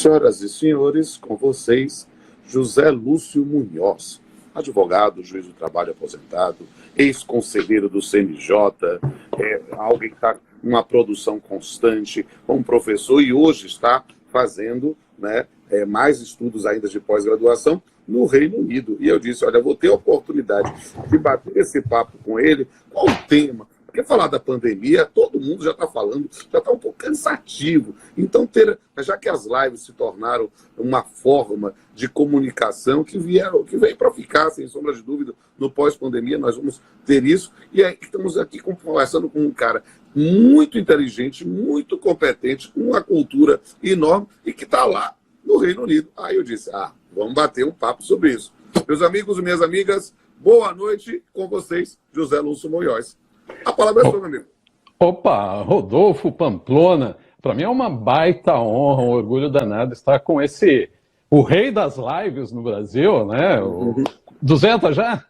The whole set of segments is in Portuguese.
Senhoras e senhores, com vocês, José Lúcio Munhoz, advogado, juiz do trabalho aposentado, ex-conselheiro do CNJ, alguém que está em uma produção constante, como professor, e hoje está fazendo mais estudos ainda de pós-graduação no Reino Unido. E eu disse, olha, vou ter a oportunidade de bater esse papo com ele. Qual o tema? Porque falar da pandemia, todo mundo já está falando, já está um pouco cansativo. Então, já que as lives se tornaram uma forma de comunicação que veio para ficar, sem sombra de dúvida, no pós-pandemia, nós vamos ter isso. E aí, estamos aqui conversando com um cara muito inteligente, muito competente, com uma cultura enorme e que está lá no Reino Unido. Aí eu disse, vamos bater um papo sobre isso. Meus amigos e minhas amigas, boa noite com vocês, José Lúcio Munhoz. A palavra é sua, meu amigo. Opa, Rodolfo Pamplona. Para mim é uma baita honra, um orgulho danado estar com o rei das lives no Brasil, né? 200 já?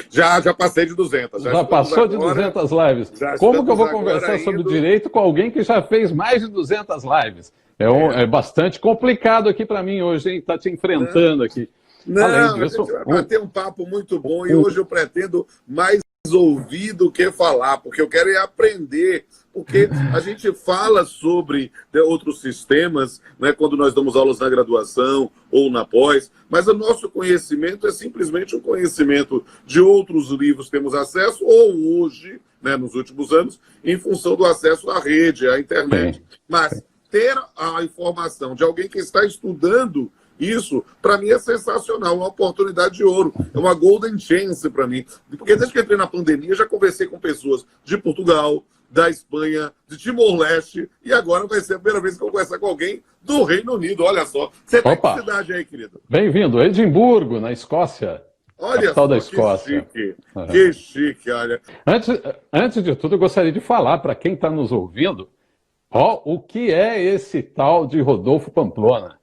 Já passei de 200. Já passou de 200 lives. Como que eu vou conversar sobre direito com alguém que já fez mais de 200 lives? É bastante complicado aqui para mim hoje, hein? Tá te enfrentando aqui. Não, além disso, a gente vai bater um papo muito bom e hoje eu pretendo mais ouvir do que falar, porque eu quero aprender, porque a gente fala sobre outros sistemas, né, quando nós damos aulas na graduação ou na pós, mas o nosso conhecimento é simplesmente um conhecimento de outros livros que temos acesso, ou hoje, né, nos últimos anos, em função do acesso à rede, à internet. Mas ter a informação de alguém que está estudando isso, para mim, é sensacional, uma oportunidade de ouro, é uma golden chance para mim. Porque desde que entrei na pandemia, já conversei com pessoas de Portugal, da Espanha, de Timor-Leste, e agora vai ser a primeira vez que eu vou conversar com alguém do Reino Unido, olha só. Você está em que cidade aí, querido? Bem-vindo, Edimburgo, na Escócia. Olha capital só, da Escócia. Que chique, que chique, olha. Antes de tudo, eu gostaria de falar para quem está nos ouvindo, o que é esse tal de Rodolfo Pamplona.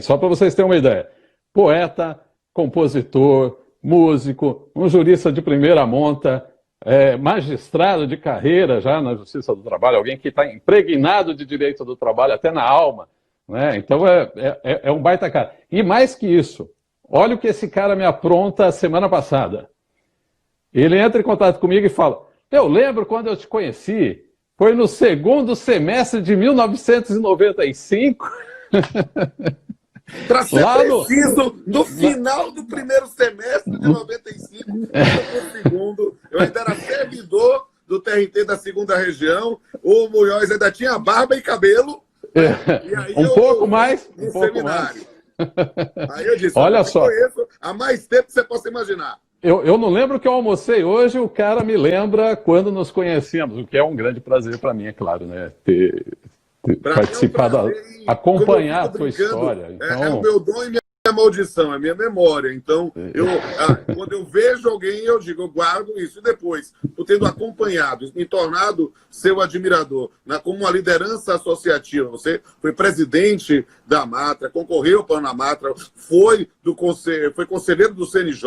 Só para vocês terem uma ideia. Poeta, compositor, músico, um jurista de primeira monta, magistrado de carreira já na Justiça do Trabalho, alguém que está impregnado de direito do trabalho até na alma. Né? Então é um baita cara. E mais que isso, olha o que esse cara me apronta semana passada. Ele entra em contato comigo e fala, eu lembro quando eu te conheci, foi no segundo semestre de 1995... Para ser preciso, no final do primeiro semestre de 95, no segundo, eu ainda era servidor do TRT da segunda região, o Munhoz ainda tinha barba e cabelo, e aí um pouco mais. Aí eu disse, olha só, conheço há mais tempo que você possa imaginar. Eu não lembro que eu almocei hoje, o cara me lembra quando nos conhecemos, o que é um grande prazer para mim, é claro, né? Participar, acompanhar a tua história. Então... É o meu dom e minha maldição, é minha memória. Então, quando eu vejo alguém, eu digo, eu guardo isso. E depois, por tendo acompanhado, me tornado seu admirador, como uma liderança associativa, você foi presidente da Matra, concorreu para a Matra, foi conselheiro do CNJ,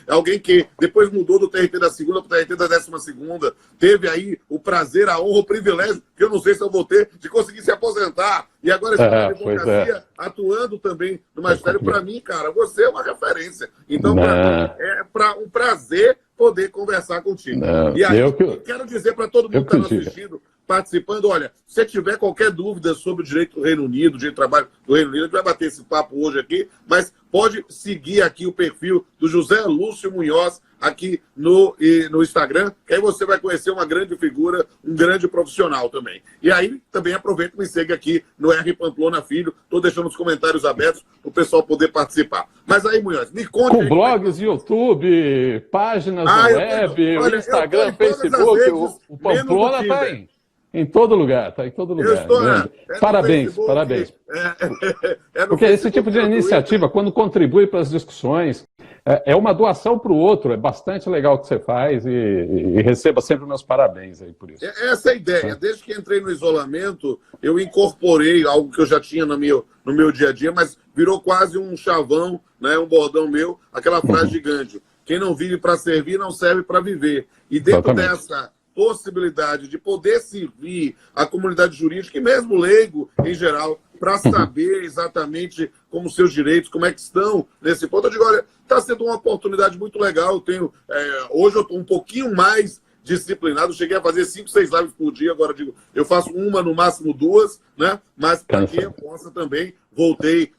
alguém que depois mudou do TRT da segunda para o TRT da 12ª, teve aí o prazer, a honra, o privilégio, que eu não sei se eu vou ter, de conseguir se aposentar. E agora está na advocacia, atuando também no magistério. Para mim, cara, você é uma referência. Então, para mim, é um prazer poder conversar contigo. E aí, eu quero dizer para todo mundo que está nos assistindo, participando, olha, se tiver qualquer dúvida sobre o direito do Reino Unido, o direito do trabalho do Reino Unido, a gente vai bater esse papo hoje aqui, mas pode seguir aqui o perfil do José Lúcio Munhoz aqui no Instagram, que aí você vai conhecer uma grande figura, um grande profissional também. E aí, também aproveita e me segue aqui no R. Pamplona Filho, estou deixando os comentários abertos para o pessoal poder participar. Mas aí, Munhoz, me conte... Com blogs, YouTube, páginas na web, o Instagram, Facebook, o Pamplona está em todo lugar, está em todo lugar. Parabéns. Porque esse tipo de iniciativa, quando contribui para as discussões, é uma doação para o outro, é bastante legal o que você faz e receba sempre meus parabéns aí por isso. Essa é a ideia. Desde que entrei no isolamento, eu incorporei algo que eu já tinha no meu dia a dia, mas virou quase um chavão, né, um bordão meu, aquela frase gigante. Quem não vive para servir, não serve para viver. E dentro dessa possibilidade de poder servir a comunidade jurídica e mesmo leigo em geral, para saber exatamente como seus direitos, como é que estão nesse ponto. Eu digo, olha, está sendo uma oportunidade muito legal. Hoje eu estou um pouquinho mais disciplinado, eu cheguei a fazer 5, 6 lives por dia, agora digo, eu faço uma, no máximo 2, né? Mas para que eu possa também,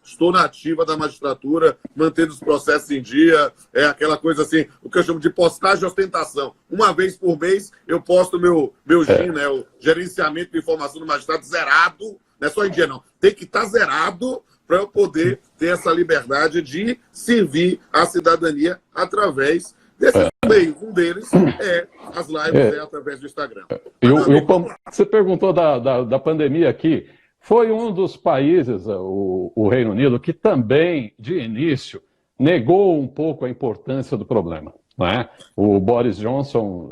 estou na ativa da magistratura, mantendo os processos em dia, aquela coisa assim, o que eu chamo de postagem de ostentação. Uma vez por mês eu posto meu GIN, né? O gerenciamento de informação do magistrado zerado, não é só em dia não, tem que estar zerado para eu poder ter essa liberdade de servir a cidadania através desses meios. Um deles é as lives através do Instagram. Você perguntou da pandemia aqui. Foi um dos países, o Reino Unido, que também, de início, negou um pouco a importância do problema. Não é? O Boris Johnson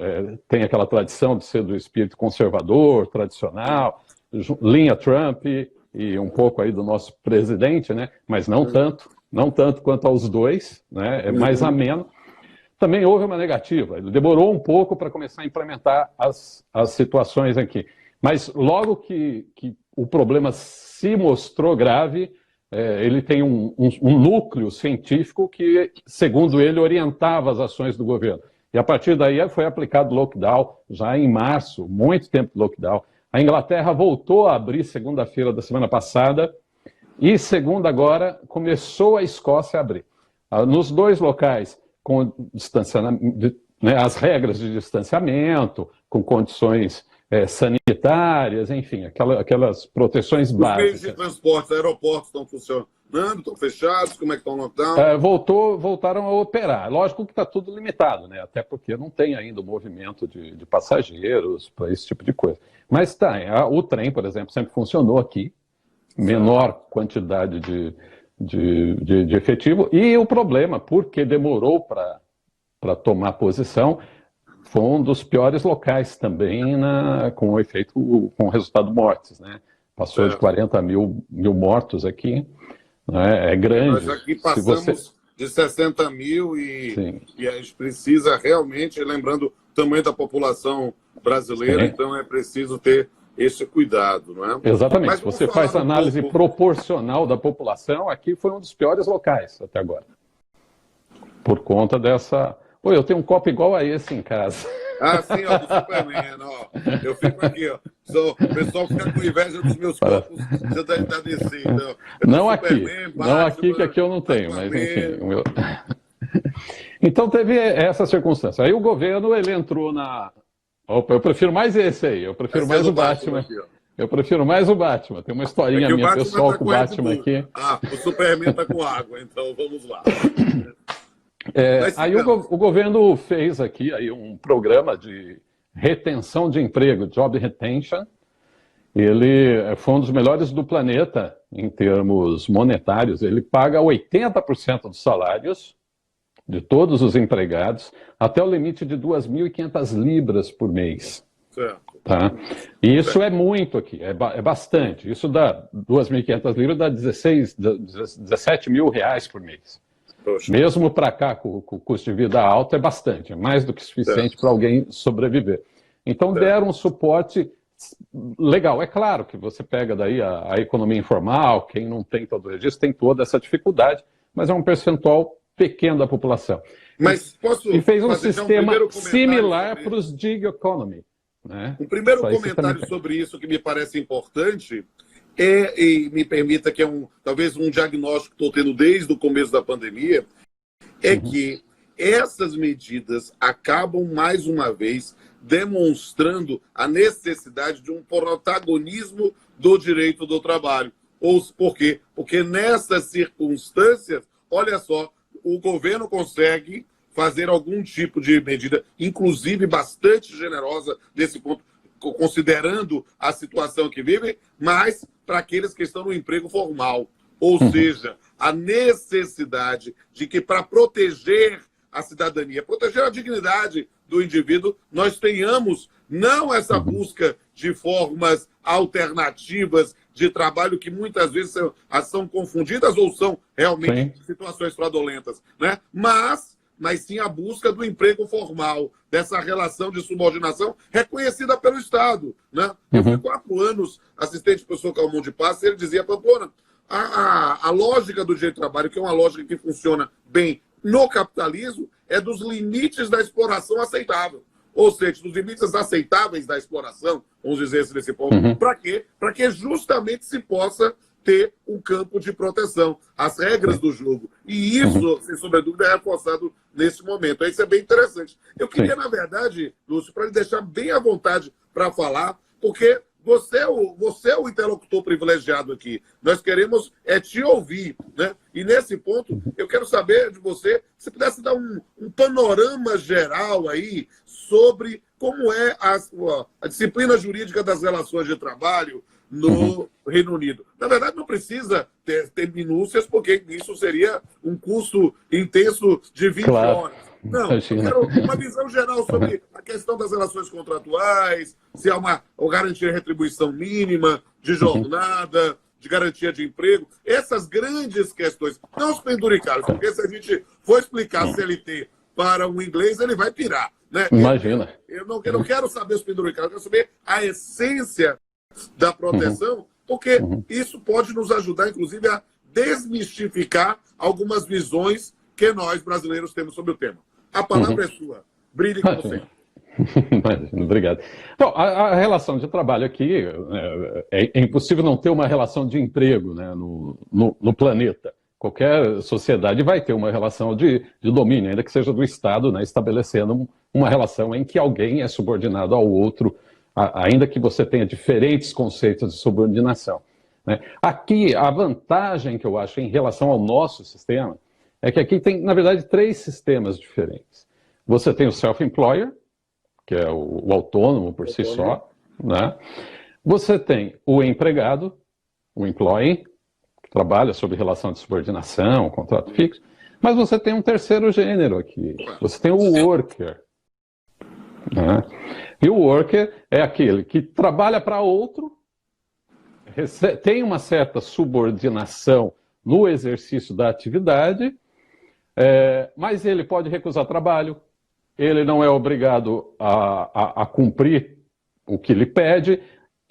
tem aquela tradição de ser do espírito conservador, tradicional, linha Trump e um pouco aí do nosso presidente, né? Mas não tanto quanto aos dois, né? É mais ameno. Também houve uma negativa, ele demorou um pouco para começar a implementar as situações aqui. Mas logo que o problema se mostrou grave, ele tem um núcleo científico que, segundo ele, orientava as ações do governo. E a partir daí foi aplicado lockdown, já em março, muito tempo de lockdown. A Inglaterra voltou a abrir segunda-feira da semana passada e segunda agora começou a Escócia a abrir. Nos dois locais, com distanciamento, né, as regras de distanciamento, com condições sanitárias, enfim, aquelas proteções básicas. Os meios de transporte, aeroportos estão funcionando, estão fechados, como é que estão o lockdown? Voltaram a operar. Lógico que está tudo limitado, né? Até porque não tem ainda o movimento de passageiros para esse tipo de coisa. Mas o trem, por exemplo, sempre funcionou aqui, menor quantidade de efetivo, e o problema, porque demorou para tomar posição, foi um dos piores locais também com o resultado de mortes, né? Passou de 40 mil mortos aqui, né? É grande. Nós aqui passamos de 60 mil e a gente precisa realmente, lembrando o tamanho da população brasileira, então é preciso ter esse cuidado, não é? Exatamente. Mas você faz análise proporcional da população, aqui foi um dos piores locais até agora. Por conta dessa... Pô, eu tenho um copo igual a esse em casa. Ah, sim, ó, do Superman, ó. Eu fico aqui, ó. O pessoal fica com inveja dos meus copos da DC. Então, não aqui, não aqui, que aqui eu não tenho, mas enfim. O meu... Então teve essa circunstância. Aí o governo, ele entrou na... Opa, eu prefiro mais esse aí, eu prefiro mais o Batman. Aqui, eu prefiro mais o Batman. Tem uma historinha minha pessoal com o Batman aqui. Ah, o Superman tá com água, então vamos lá. Aí o governo fez aqui aí um programa de retenção de emprego, Job Retention. Ele foi um dos melhores do planeta em termos monetários. Ele paga 80% dos salários de todos os empregados, até o limite de 2.500 libras por mês. Certo. Tá? E isso é muito aqui, é bastante. Isso dá 2.500 libras, dá 17 mil reais por mês. Poxa. Mesmo para cá, com o custo de vida alto, é bastante, é mais do que suficiente para alguém sobreviver. Então deram um suporte legal. É claro que você pega daí a economia informal, quem não tem todo o registro, tem toda essa dificuldade, mas é um percentual pequeno da população. Mas e fez um sistema similar para os gig economy. Né? Um primeiro comentário sobre isso que me parece importante e me permita que talvez um diagnóstico que estou tendo desde o começo da pandemia, que essas medidas acabam, mais uma vez, demonstrando a necessidade de um protagonismo do direito do trabalho. Por quê? Porque nessas circunstâncias, olha só, o governo consegue fazer algum tipo de medida, inclusive bastante generosa nesse ponto, considerando a situação que vivem, mas para aqueles que estão no emprego formal. Ou seja, a necessidade de que, para proteger a cidadania, proteger a dignidade do indivíduo, nós tenhamos não essa busca de formas alternativas de trabalho que muitas vezes são confundidas ou são realmente situações fraudulentas, né? Mas mas sim a busca do emprego formal, dessa relação de subordinação reconhecida pelo Estado. Né? Eu fui 4 anos assistente do professor Calmon de Passa, e ele dizia, Pamplona, a lógica do direito do trabalho, que é uma lógica que funciona bem no capitalismo, é dos limites da exploração aceitável. Ou seja, dos limites aceitáveis da exploração, vamos dizer assim nesse ponto. Para quê? Para que justamente se possa ter um campo de proteção, as regras do jogo. E isso, sem sombra de dúvida, é reforçado nesse momento. Isso é bem interessante. Eu queria, na verdade, Lúcio, para lhe deixar bem à vontade para falar, porque você é o interlocutor privilegiado aqui. Nós queremos te ouvir. Né? E nesse ponto, eu quero saber de você, se pudesse dar um panorama geral aí sobre como é a disciplina jurídica das relações de trabalho no Reino Unido. Na verdade, não precisa ter minúcias, porque isso seria um curso intenso de 20 horas. Não, eu quero uma visão geral sobre a questão das relações contratuais, se há uma garantia de retribuição mínima, de jornada, de garantia de emprego. Essas grandes questões, não os penduricários, porque se a gente for explicar CLT para um inglês, ele vai pirar. Né? Imagina. Eu não quero saber os penduricários, eu quero saber a essência da proteção, porque isso pode nos ajudar, inclusive, a desmistificar algumas visões que nós, brasileiros, temos sobre o tema. A palavra é sua. Brilhe como sempre. Obrigado. Bom, a relação de trabalho aqui, é impossível não ter uma relação de emprego, né, no planeta. Qualquer sociedade vai ter uma relação de domínio, ainda que seja do Estado, né, estabelecendo uma relação em que alguém é subordinado ao outro, ainda que você tenha diferentes conceitos de subordinação. Né? Aqui, a vantagem que eu acho em relação ao nosso sistema é que aqui tem, na verdade, 3 sistemas diferentes. Você tem o self-employer, que é o autônomo por si só. Né? Você tem o empregado, o employee, que trabalha sob relação de subordinação, contrato fixo. Mas você tem um terceiro gênero aqui. Você tem o worker. Né? E o worker é aquele que trabalha para outro, tem uma certa subordinação no exercício da atividade, mas ele pode recusar trabalho, ele não é obrigado a cumprir o que lhe pede,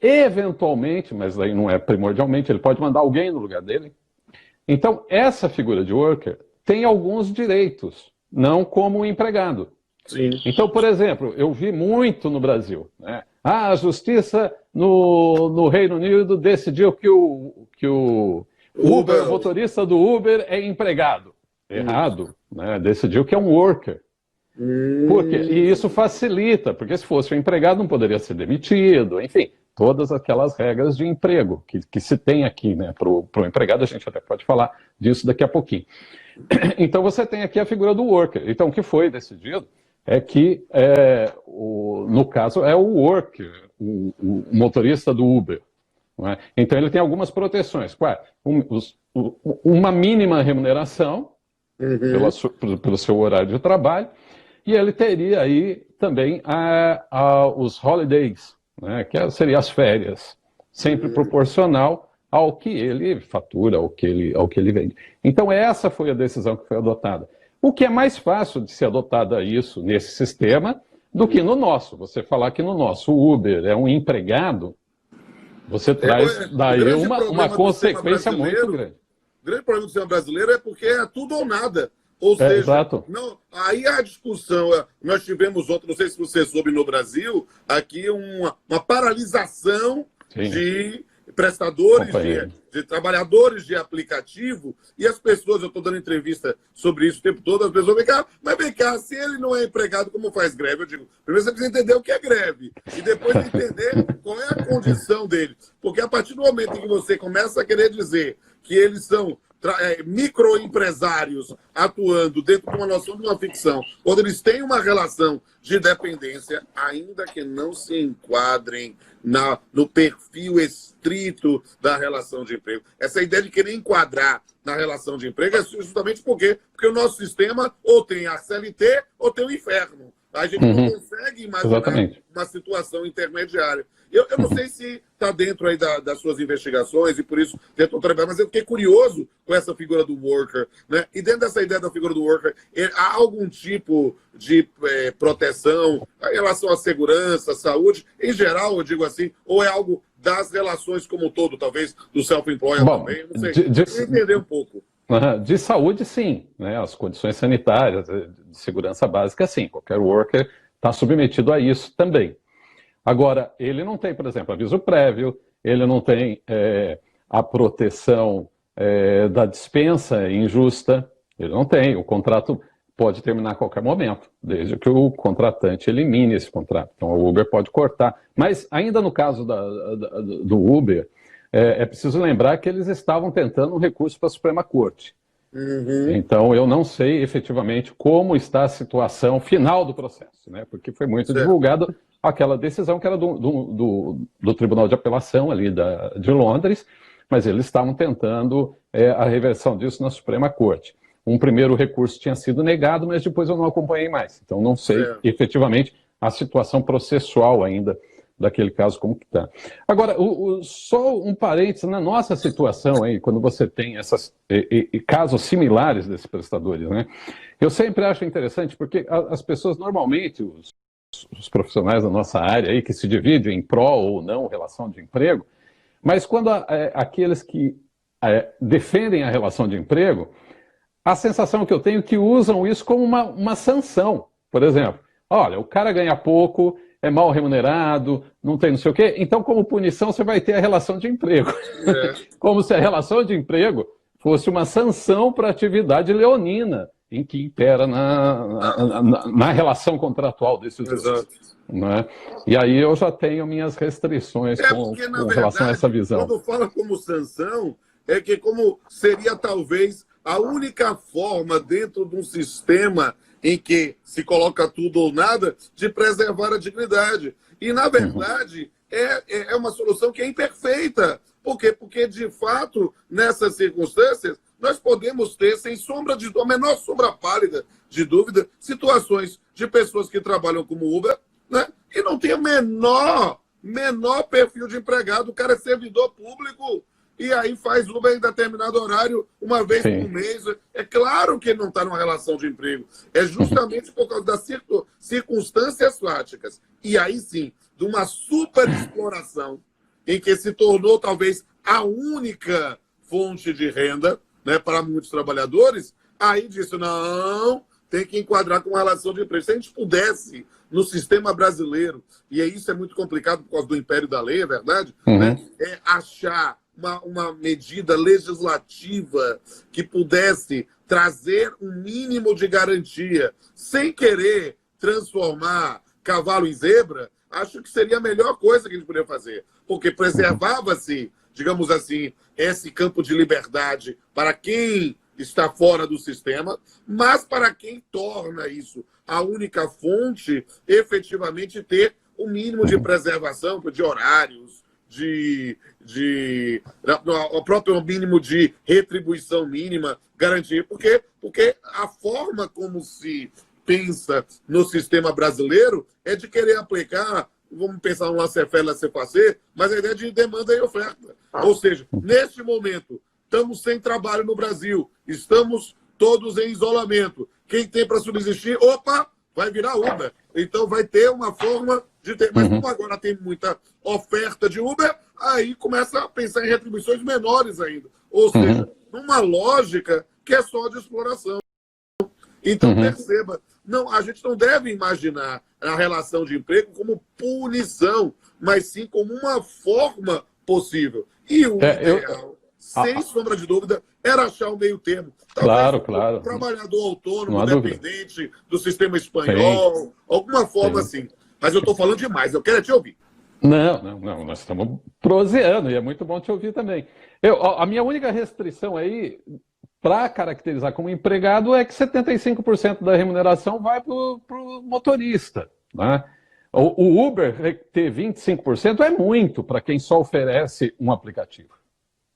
eventualmente, mas aí não é primordialmente, ele pode mandar alguém no lugar dele. Então, essa figura de worker tem alguns direitos, não como o empregado. Sim. Então, por exemplo, eu vi muito no Brasil, né? A justiça no Reino Unido decidiu que o Uber, o motorista do Uber é empregado. Errado, né? Decidiu que é um worker. E isso facilita, porque se fosse um empregado não poderia ser demitido, enfim, todas aquelas regras de emprego que se tem aqui, né? Para o empregado, a gente até pode falar disso daqui a pouquinho. Então você tem aqui a figura do worker. Então o que foi decidido é que, no caso, é o worker, o motorista do Uber. Não é? Então ele tem algumas proteções. Uma mínima remuneração pelo seu horário de trabalho, e ele teria aí também os holidays, né, que seria as férias, sempre proporcional ao que ele fatura, ao que ele vende. Então essa foi a decisão que foi adotada. O que é mais fácil de ser adotada isso nesse sistema do que no nosso. Você falar que no nosso o Uber é um empregado, você traz daí uma consequência muito grande. O grande problema do sistema brasileiro é porque é tudo ou nada. Ou seja, exato. Não, aí a discussão, nós tivemos ontem, não sei se você soube no Brasil, aqui uma paralisação de prestadores, de trabalhadores de aplicativo, e as pessoas, eu estou dando entrevista sobre isso o tempo todo, as pessoas vêm cá, mas vem cá, se ele não é empregado, como faz greve? Eu digo, primeiro você precisa entender o que é greve, e depois entender qual é a condição dele. Porque a partir do momento em que você começa a querer dizer que eles são microempresários atuando dentro de uma noção de uma ficção, quando eles têm uma relação de dependência, ainda que não se enquadrem no perfil estrito da relação de emprego. Essa ideia de querer enquadrar na relação de emprego é justamente porque o nosso sistema ou tem a CLT ou tem o inferno. A gente não consegue imaginar Exatamente. uma situação intermediária. Eu não sei se está dentro aí das suas investigações e por isso tentou trabalhar, mas eu fiquei curioso com essa figura do worker, né? E dentro dessa ideia da figura do worker, há algum tipo de proteção em relação à segurança, saúde, em geral, eu digo assim, ou é algo das relações como um todo, talvez do self-employed também, não sei. Queria entender um pouco. De saúde, sim, né? As condições sanitárias, de segurança básica, sim. Qualquer worker está submetido a isso também. Agora, ele não tem, por exemplo, aviso prévio, ele não tem a proteção da dispensa injusta, ele não tem. O contrato pode terminar a qualquer momento, desde que o contratante elimine esse contrato. Então, o Uber pode cortar. Mas, ainda no caso do Uber, é preciso lembrar que eles estavam tentando um recurso para a Suprema Corte. Então, eu não sei efetivamente como está a situação final do processo, né? Porque foi muito divulgado aquela decisão que era do Tribunal de Apelação ali de Londres, mas eles estavam tentando a reversão disso na Suprema Corte. Um primeiro recurso tinha sido negado, mas depois eu não acompanhei mais. Então, não sei efetivamente a situação processual ainda daquele caso como que está. Agora, só um parênteses, na nossa situação aí, quando você tem esses casos similares desses prestadores, né? Eu sempre acho interessante, porque as pessoas normalmente, os profissionais da nossa área aí, que se dividem em pró ou não relação de emprego, mas quando aqueles que defendem a relação de emprego, a sensação que eu tenho é que usam isso como uma sanção. Por exemplo, olha, o cara ganha pouco, é mal remunerado, não tem não sei o quê, então como punição você vai ter a relação de emprego. Como se a relação de emprego fosse uma sanção para a atividade leonina, em que impera na relação contratual desses dois. Né? E aí eu já tenho minhas restrições com relação a essa visão. Quando fala como sanção, é que como seria talvez a única forma dentro de um sistema em que se coloca tudo ou nada de preservar a dignidade. E, na verdade, é uma solução que é imperfeita. Por quê? Porque, de fato, nessas circunstâncias, nós podemos ter, sem sombra de a menor sombra pálida de dúvida, situações de pessoas que trabalham como Uber, né, e não tem o menor perfil de empregado, o cara é servidor público, e aí faz Uber em determinado horário, uma vez por mês. É claro que ele não está numa relação de emprego. É justamente por causa das circunstâncias fáticas. E aí sim, de uma superexploração em que se tornou talvez a única fonte de renda, né, para muitos trabalhadores, aí disse, não, tem que enquadrar com uma relação de emprego. Se a gente pudesse, no sistema brasileiro, e isso é muito complicado por causa do império da lei, é verdade, né, achar uma medida legislativa que pudesse trazer um mínimo de garantia, sem querer transformar cavalo em zebra, acho que seria a melhor coisa que a gente poderia fazer. Porque preservava-se, digamos assim, esse campo de liberdade para quem está fora do sistema, mas para quem torna isso a única fonte, efetivamente ter o mínimo de preservação de horários, o próprio mínimo de retribuição mínima, garantir, porque a forma como se pensa no sistema brasileiro é de querer aplicar, vamos pensar no laissez-faire, laissez-passer, mas a ideia de demanda e oferta. Ou seja, neste momento, estamos sem trabalho no Brasil, estamos todos em isolamento. Quem tem para subsistir, vai virar Uber. Então vai ter uma forma de ter. Mas como agora tem muita oferta de Uber, aí começa a pensar em retribuições menores ainda. Ou seja, numa lógica que é só de exploração. Então perceba, a gente não deve imaginar a relação de emprego como punição, mas sim como uma forma possível. E o ideal, sem sombra de dúvida, era achar o meio termo. Talvez claro. Um trabalhador autônomo, dependente do sistema espanhol, alguma forma assim. Mas eu estou falando demais, eu quero te ouvir. Não, nós estamos proseando e é muito bom te ouvir também. A minha única restrição aí, para caracterizar como empregado, é que 75% da remuneração vai para o motorista. Né? O Uber ter 25% é muito para quem só oferece um aplicativo.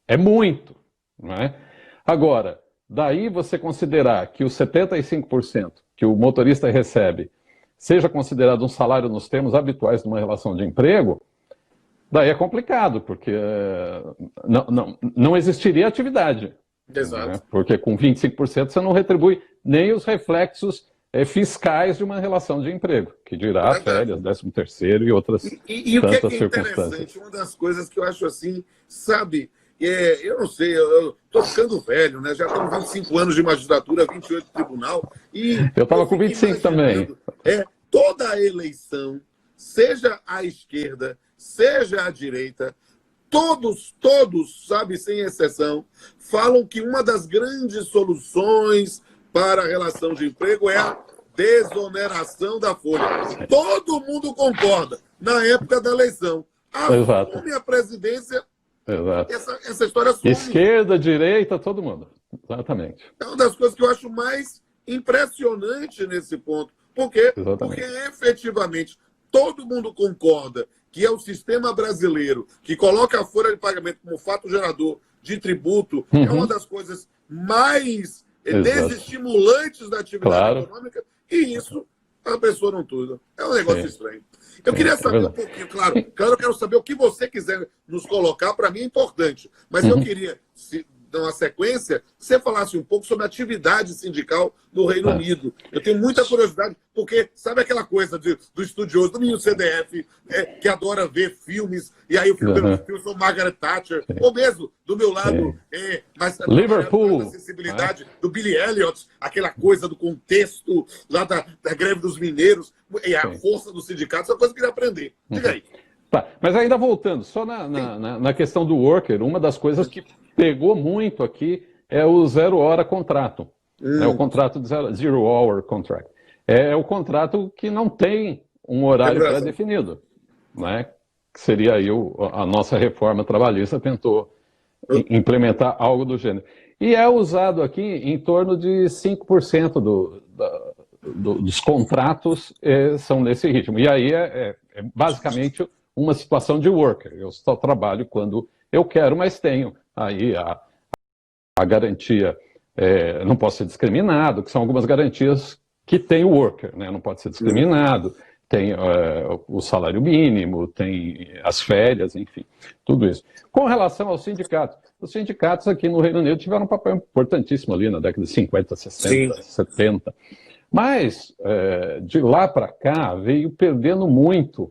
É muito. Não é? Agora, daí você considerar que os 75% que o motorista recebe seja considerado um salário nos termos habituais de uma relação de emprego, daí é complicado, porque não existiria atividade. Exato. Né? Porque com 25% você não retribui nem os reflexos fiscais de uma relação de emprego, que dirá férias, 13º e outras e tantas o que é circunstâncias. interessante, uma das coisas que eu acho assim, sabe, eu não sei, eu tô ficando velho, né? Já tenho 25 anos de magistratura, 28 de tribunal, e eu estava com 25 também. Toda eleição, seja à esquerda, seja à direita, todos, sabe, sem exceção, falam que uma das grandes soluções para a relação de emprego é a desoneração da folha. Todo mundo concorda na época da eleição. Assume a presidência, essa história some. Esquerda, direita, todo mundo. Exatamente. É uma das coisas que eu acho mais impressionante nesse ponto. Por quê? Porque efetivamente todo mundo concorda que é o sistema brasileiro que coloca a folha de pagamento como fato gerador de tributo, é uma das coisas mais desestimulantes da atividade econômica, e isso a pessoa não tudo. É um negócio estranho. Eu queria saber um pouquinho, claro, eu quero saber o que você quiser nos colocar, para mim é importante, mas eu queria, na sequência, que você falasse um pouco sobre a atividade sindical no Reino Unido. Eu tenho muita curiosidade, porque sabe aquela coisa do estudioso, do menino CDF, que adora ver filmes, e aí eu fico vendo filmes sobre Margaret Thatcher, ou mesmo, do meu lado, mas Liverpool, a sensibilidade do Billy Elliot, aquela coisa do contexto lá da greve dos mineiros, e a força dos sindicatos, é uma coisa que eu queria aprender. Diga aí. Tá, mas ainda voltando, só na questão do worker, uma das coisas que pegou muito aqui é o zero-hora contrato. É o contrato de zero-hour contract. É o contrato que não tem um horário pré-definido, né? Que seria aí a nossa reforma trabalhista tentou implementar algo do gênero. E é usado aqui em torno de 5% dos contratos são nesse ritmo. E aí é basicamente uma situação de worker. Eu só trabalho quando eu quero, mas tenho aí a garantia, não posso ser discriminado, que são algumas garantias que tem o worker, né? Não pode ser discriminado, tem o salário mínimo, tem as férias, enfim, tudo isso. Com relação aos sindicatos, os sindicatos aqui no Reino Unido tiveram um papel importantíssimo ali na década de 50, 60, 70, mas de lá para cá veio perdendo muito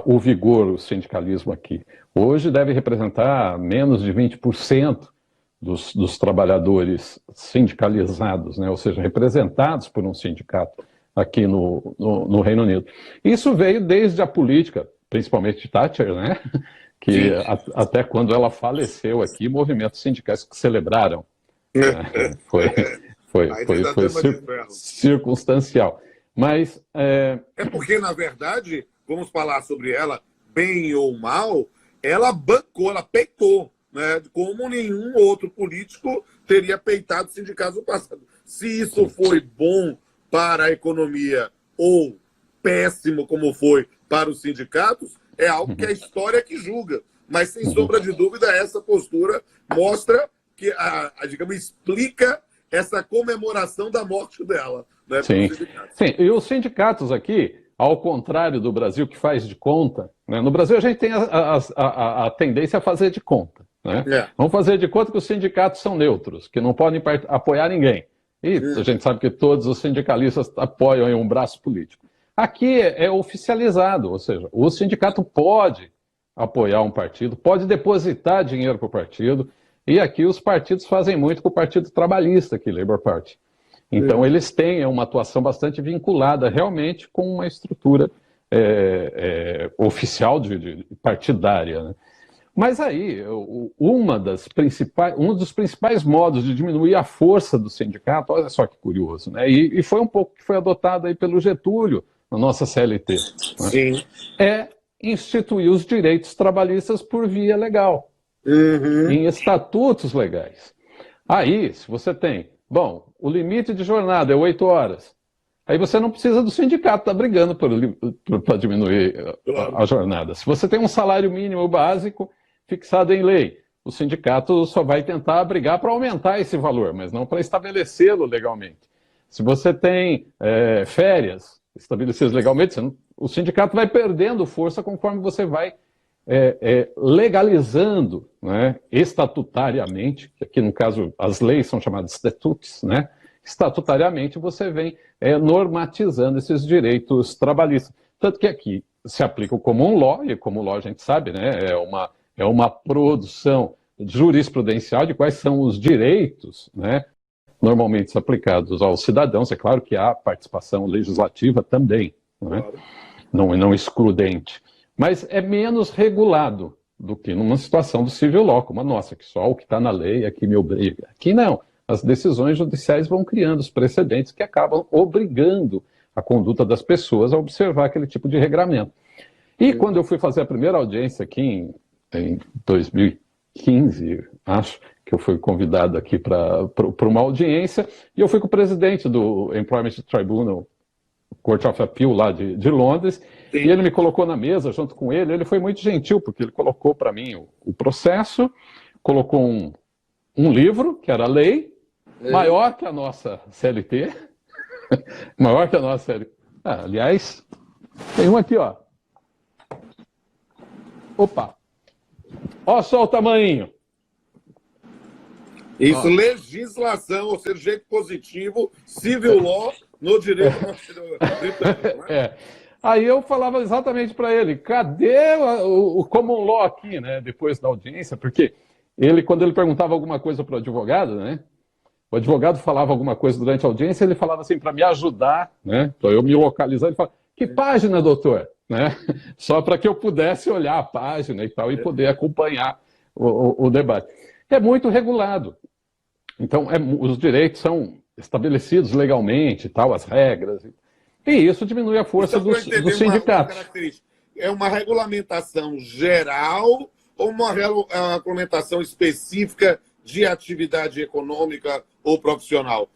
o vigor, o sindicalismo aqui. Hoje deve representar menos de 20% dos trabalhadores sindicalizados, né? Ou seja, representados por um sindicato aqui no Reino Unido. Isso veio desde a política, principalmente de Thatcher, né? Que até quando ela faleceu aqui, movimentos sindicais que celebraram. Foi circunstancial. Mas porque, na verdade, vamos falar sobre ela, bem ou mal, ela bancou, ela peitou, né? Como nenhum outro político teria peitado sindicatos no passado. Se isso foi bom para a economia ou péssimo como foi para os sindicatos, é algo que a história que julga. Mas, sem sombra de dúvida, essa postura mostra que, digamos, explica essa comemoração da morte dela. Né, Sim. E os sindicatos aqui, ao contrário do Brasil, que faz de conta, né? No Brasil a gente tem a tendência a fazer de conta. Né? Vamos fazer de conta que os sindicatos são neutros, que não podem apoiar ninguém. E a gente sabe que todos os sindicalistas apoiam em um braço político. Aqui é oficializado, ou seja, o sindicato pode apoiar um partido, pode depositar dinheiro para o partido, e aqui os partidos fazem muito com o Partido Trabalhista, aqui, Labour Party. Então eles têm uma atuação bastante vinculada realmente com uma estrutura oficial partidária. Né? Mas aí, um dos principais modos de diminuir a força do sindicato, olha só que curioso, né? E foi um pouco que foi adotado aí pelo Getúlio, na nossa CLT. Né? É instituir os direitos trabalhistas por via legal, em estatutos legais. Aí, se você tem, o limite de jornada é 8 horas, aí você não precisa do sindicato estar brigando para diminuir a jornada. Se você tem um salário mínimo básico fixado em lei, o sindicato só vai tentar brigar para aumentar esse valor, mas não para estabelecê-lo legalmente. Se você tem férias, estabelecidas legalmente, o sindicato vai perdendo força conforme você vai legalizando, né, estatutariamente, que aqui no caso as leis são chamadas statutes, né, estatutariamente você vem normatizando esses direitos trabalhistas. Tanto que aqui se aplica o common law, e o common law a gente sabe, né, é uma produção jurisprudencial de quais são os direitos, né, normalmente aplicados aos cidadãos. É claro que há participação legislativa também, né, não excludente, mas é menos regulado do que numa situação do civil law, como a nossa, que só o que está na lei é que me obriga. Aqui não. As decisões judiciais vão criando os precedentes que acabam obrigando a conduta das pessoas a observar aquele tipo de regramento. E quando eu fui fazer a primeira audiência aqui em 2015, acho que eu fui convidado aqui para uma audiência, e eu fui com o presidente do Employment Tribunal, Court of Appeal lá de Londres, sim, e ele me colocou na mesa junto com ele. Ele foi muito gentil, porque ele colocou para mim o processo, colocou um livro, que era a lei, maior que a nossa CLT, maior que a nossa CLT. Aliás, tem um aqui, ó. Opa! Ó só o tamanho. Isso, ó. Legislação, ou seja, jeito positivo, civil law, no direito britânico, né? Aí eu falava exatamente para ele, cadê o common law aqui, né, depois da audiência? Porque quando ele perguntava alguma coisa para o advogado, né, o advogado falava alguma coisa durante a audiência, ele falava assim, para me ajudar, né, então eu me localizar, ele falava, que página, doutor? Né? Só para que eu pudesse olhar a página e tal, e poder acompanhar o debate. É muito regulado. Então, os direitos são estabelecidos legalmente, tal, as regras. E isso diminui a força dos sindicatos. É uma regulamentação geral ou uma regulamentação específica de atividade econômica ou profissional?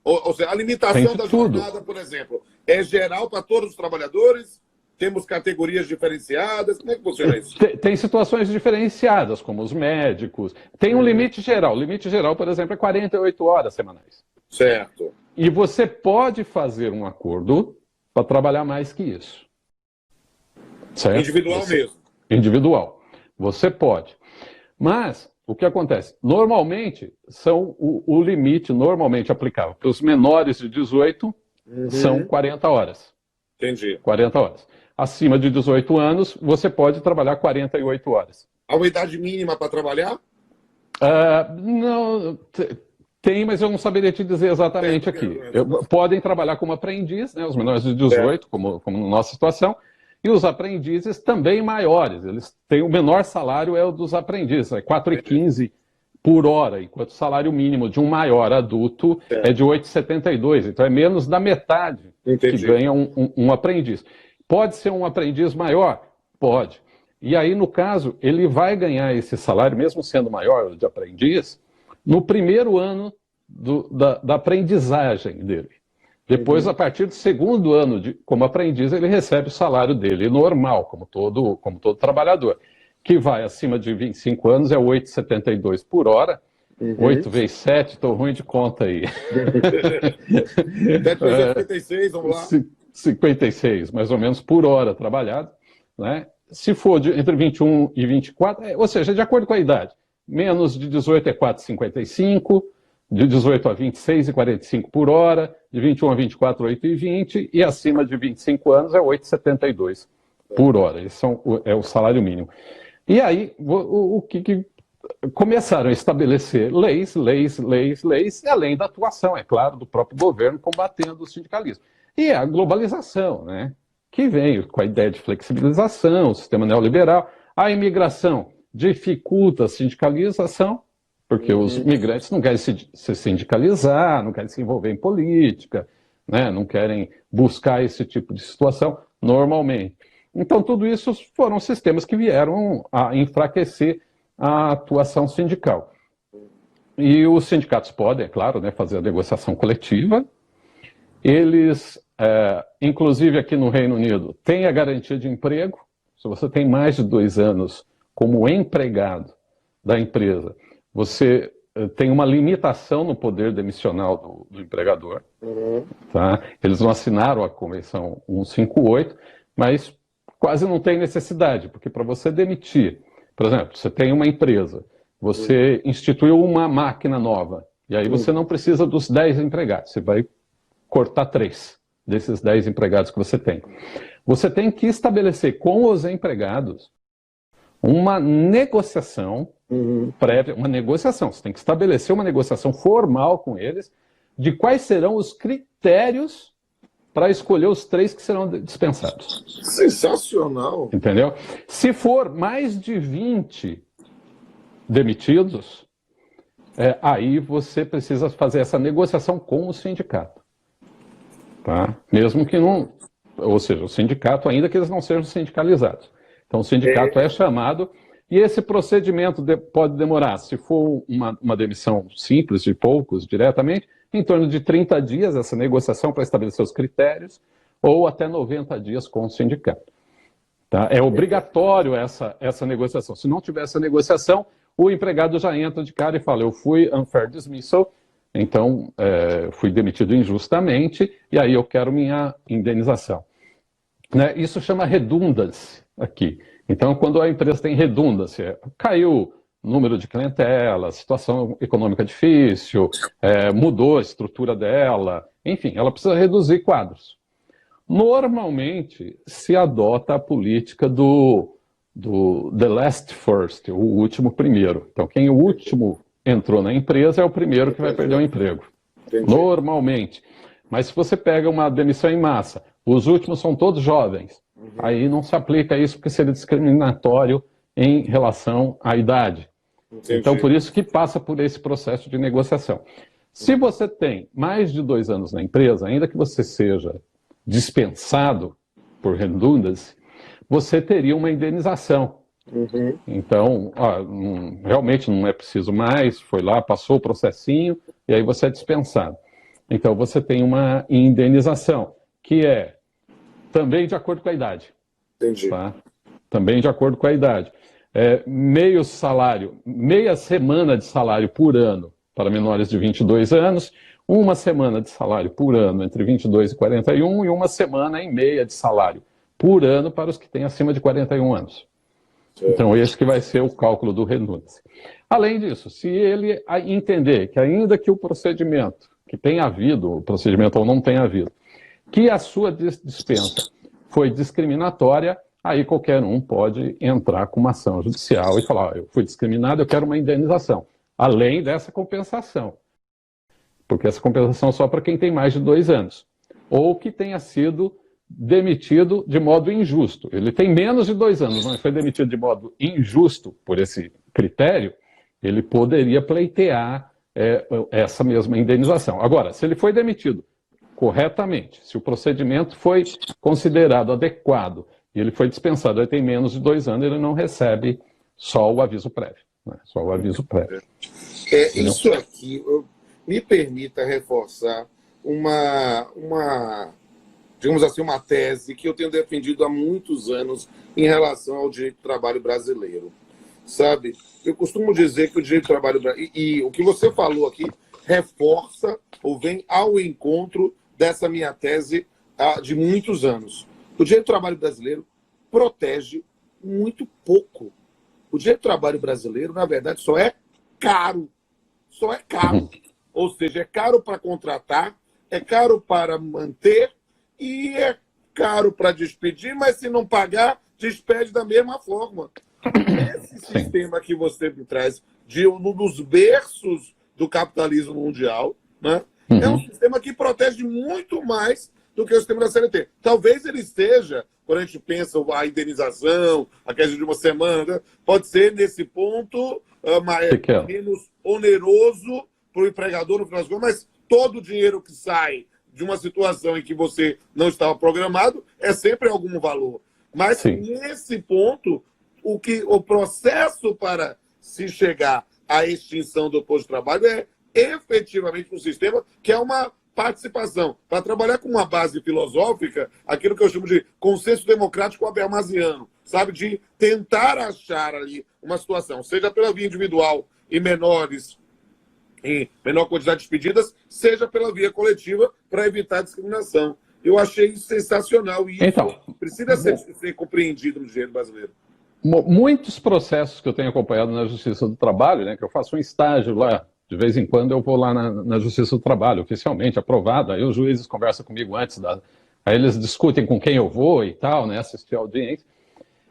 Ou seja, a limitação da jornada, por exemplo, é geral para todos os trabalhadores? Temos categorias diferenciadas? Como é que funciona isso? Tem situações diferenciadas, como os médicos. Tem um limite geral. O limite geral, por exemplo, é 48 horas semanais. Certo. E você pode fazer um acordo para trabalhar mais que isso. Certo? Individual mesmo. Individual. Você pode. Mas, o que acontece? Normalmente, o limite normalmente aplicável para os menores de 18 são 40 horas. Entendi. 40 horas. Acima de 18 anos, você pode trabalhar 48 horas. Há uma idade mínima para trabalhar? Não, tem, mas eu não saberia te dizer exatamente aqui. Podem trabalhar como aprendiz, né, os menores de 18, como na nossa situação, e os aprendizes também maiores. Eles têm o menor salário, é o dos aprendizes, é 4,15 por hora, enquanto o salário mínimo de um maior adulto é de 8,72. Então é menos da metade que ganha um aprendiz. Pode ser um aprendiz maior? Pode. E aí, no caso, ele vai ganhar esse salário, mesmo sendo maior de aprendiz, no primeiro ano da aprendizagem dele. Depois, a partir do segundo ano como aprendiz, ele recebe o salário dele normal, como todo trabalhador, que vai acima de 25 anos, é 8,72 por hora. 8 vezes 7, estou ruim de conta aí. 7 vezes 56, vamos lá. 56, mais ou menos, por hora trabalhado, né? Se for entre 21 e 24, ou seja, de acordo com a idade, menos de 18 é 4,55, de 18 a 26,45 por hora, de 21 a 24, 8,20, e acima de 25 anos é 8,72 por hora. Esse é o salário mínimo. E aí, o que começaram a estabelecer leis, e além da atuação, é claro, do próprio governo combatendo o sindicalismo. E a globalização, né, que veio com a ideia de flexibilização, o sistema neoliberal. A imigração dificulta a sindicalização, porque os migrantes não querem se sindicalizar, não querem se envolver em política, né, não querem buscar esse tipo de situação normalmente. Então, tudo isso foram sistemas que vieram a enfraquecer a atuação sindical. E os sindicatos podem, é claro, né, fazer a negociação coletiva. Eles, inclusive aqui no Reino Unido, têm a garantia de emprego. Se você tem mais de 2 anos como empregado da empresa, você tem uma limitação no poder demissional do empregador. Tá? Eles não assinaram a Convenção 158, mas quase não tem necessidade, porque para você demitir, por exemplo, você tem uma empresa, você instituiu uma máquina nova, e aí você não precisa dos 10 empregados, você vai cortar 3 desses 10 empregados que você tem. Você tem que estabelecer com os empregados uma negociação prévia, uma negociação. Você tem que estabelecer uma negociação formal com eles de quais serão os critérios para escolher os 3 que serão dispensados. Sensacional! Entendeu? Se for mais de 20 demitidos, aí você precisa fazer essa negociação com o sindicato. Tá? Mesmo que não... Ou seja, o sindicato, ainda que eles não sejam sindicalizados. Então, o sindicato é chamado e esse procedimento pode demorar, se for uma demissão simples, de poucos, diretamente, em torno de 30 dias, essa negociação para estabelecer os critérios, ou até 90 dias com o sindicato. Tá? É obrigatório essa negociação. Se não tiver essa negociação, o empregado já entra de cara e fala, eu fui unfair dismissal, então fui demitido injustamente, e aí eu quero minha indenização. Né? Isso chama redundância aqui. Então, quando a empresa tem redundância, caiu o número de clientela, situação econômica difícil, mudou a estrutura dela, enfim, ela precisa reduzir quadros. Normalmente, se adota a política do the last first, o último primeiro. Então, quem o último entrou na empresa é o primeiro que vai perder o emprego. Entendi. Normalmente. Mas se você pega uma demissão em massa, os últimos são todos jovens, aí não se aplica isso porque seria discriminatório em relação à idade. Entendi. Então, por isso que passa por esse processo de negociação. Se você tem mais de 2 anos na empresa, ainda que você seja dispensado por redundância, você teria uma indenização. Então, realmente não é preciso mais, foi lá, passou o processinho, e aí você é dispensado. Então, você tem uma indenização, que é também de acordo com a idade. Entendi. Tá? Também de acordo com a idade. Meio salário, meia semana de salário por ano para menores de 22 anos, uma semana de salário por ano entre 22 e 41 e uma semana e meia de salário por ano para os que têm acima de 41 anos. Certo. Então, esse que vai ser o cálculo do redundância. Além disso, se ele entender que ainda que o procedimento, que tenha havido, o procedimento ou não tenha havido, que a sua dispensa foi discriminatória, aí qualquer um pode entrar com uma ação judicial e falar, eu fui discriminado, eu quero uma indenização, além dessa compensação. Porque essa compensação é só para quem tem mais de 2 anos. Ou que tenha sido demitido de modo injusto. Ele tem menos de 2 anos, mas foi demitido de modo injusto por esse critério, ele poderia pleitear essa mesma indenização. Agora, se ele foi demitido corretamente, se o procedimento foi considerado adequado e ele foi dispensado, ele tem menos de 2 anos, ele não recebe só o aviso prévio. Né? Só o aviso prévio. Isso aqui, me permita reforçar digamos assim, uma tese que eu tenho defendido há muitos anos em relação ao direito do trabalho brasileiro. Sabe? Eu costumo dizer que o direito do trabalho brasileiro, e o que você falou aqui, reforça ou vem ao encontro dessa minha tese de muitos anos. O direito do trabalho brasileiro protege muito pouco. O direito do trabalho brasileiro, na verdade, só é caro. Só é caro. Ou seja, é caro para contratar, é caro para manter e é caro para despedir, mas se não pagar, despede da mesma forma. Esse sistema que você me traz um dos berços do capitalismo mundial, né? É um sistema que protege muito mais do que o sistema da CLT. Talvez ele esteja, quando a gente pensa a indenização, a questão de uma semana, pode ser nesse ponto menos oneroso para o empregador no final das contas, mas todo o dinheiro que sai de uma situação em que você não estava programado é sempre algum valor. Mas nesse ponto, o processo para se chegar à extinção do posto de trabalho é efetivamente um sistema que é uma participação. Para trabalhar com uma base filosófica, aquilo que eu chamo de consenso democrático habermasiano, sabe? De tentar achar ali uma situação, seja pela via individual e menores em menor quantidade de pedidas, seja pela via coletiva para evitar discriminação. Eu achei isso sensacional e isso precisa ser compreendido no direito brasileiro. Muitos processos que eu tenho acompanhado na Justiça do Trabalho, né, que eu faço um estágio lá, de vez em quando eu vou lá na Justiça do Trabalho, oficialmente aprovado, aí os juízes conversam comigo antes, aí eles discutem com quem eu vou e tal, né, assistir a audiência.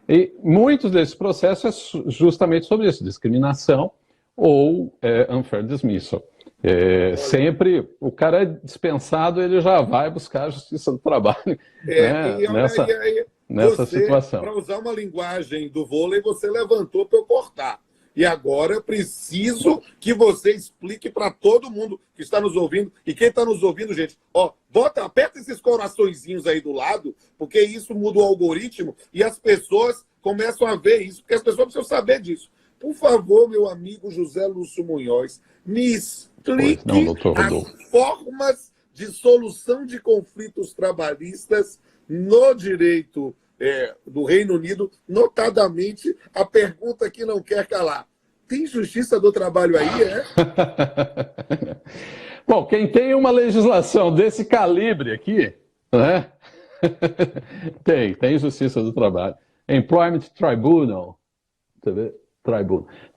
E muitos desses processos é justamente sobre isso, discriminação ou unfair dismissal. Sempre o cara é dispensado, ele já vai buscar a Justiça do Trabalho nessa situação. Para usar uma linguagem do vôlei, você levantou para eu cortar. E agora eu preciso que você explique para todo mundo que está nos ouvindo. E quem está nos ouvindo, gente, aperta esses coraçõezinhos aí do lado, porque isso muda o algoritmo e as pessoas começam a ver isso, porque as pessoas precisam saber disso. Por favor, meu amigo José Lúcio Munhoz, me explique as formas de solução de conflitos trabalhistas no direito do Reino Unido, notadamente a pergunta que não quer calar. Tem Justiça do Trabalho aí, Bom, quem tem uma legislação desse calibre aqui, né? tem Justiça do Trabalho. Employment Tribunal.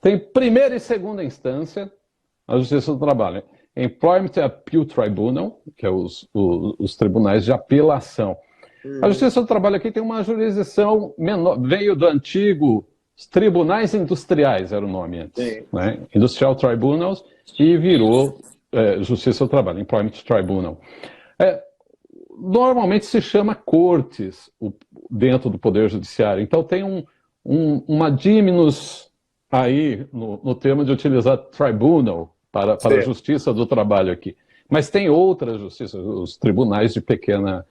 Tem primeira e segunda instância, a Justiça do Trabalho. Employment Appeal Tribunal, que é os tribunais de apelação. A Justiça do Trabalho aqui tem uma jurisdição menor, veio do antigo Tribunais Industriais, era o nome antes, né? Industrial Tribunals, e virou Justiça do Trabalho, Employment Tribunal. Normalmente se chama cortes dentro do Poder Judiciário, então tem uma diminuição aí no termo de utilizar tribunal para a Justiça do Trabalho aqui. Mas tem outras justiças, os tribunais de pequena